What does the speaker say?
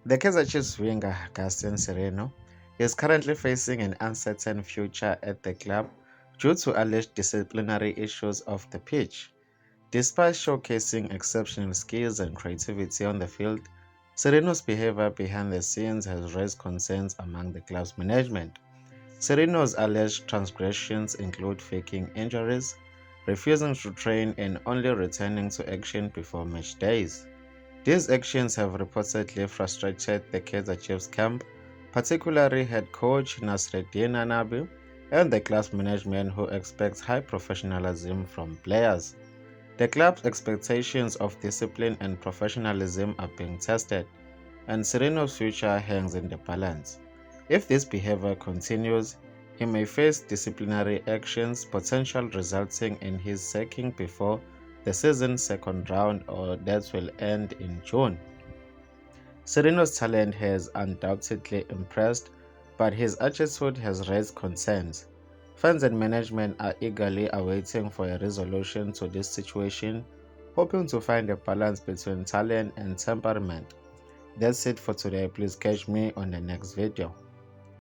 The Kaizer Chiefs winger Gaston Sereno is currently facing an uncertain future at the club due to alleged disciplinary issues off the pitch. Despite showcasing exceptional skills and creativity on the field, Sereno's behavior behind the scenes has raised concerns among the club's management. Sereno's alleged transgressions include faking injuries, refusing to train, and only returning to action before match days. These actions have reportedly frustrated the Kaizer Chiefs camp, particularly head coach Nasreddin Anabi and the club's management who expects high professionalism from players. The club's expectations of discipline and professionalism are being tested, and Sereno's future hangs in the balance. If this behavior continues, he may face disciplinary actions, potential resulting in his sacking before the season's second round or that will end in June. Sereno's talent has undoubtedly impressed, but his attitude has raised concerns. Fans and management are eagerly awaiting for a resolution to this situation, hoping to find a balance between talent and temperament. That's it for today. Please catch me on the next video.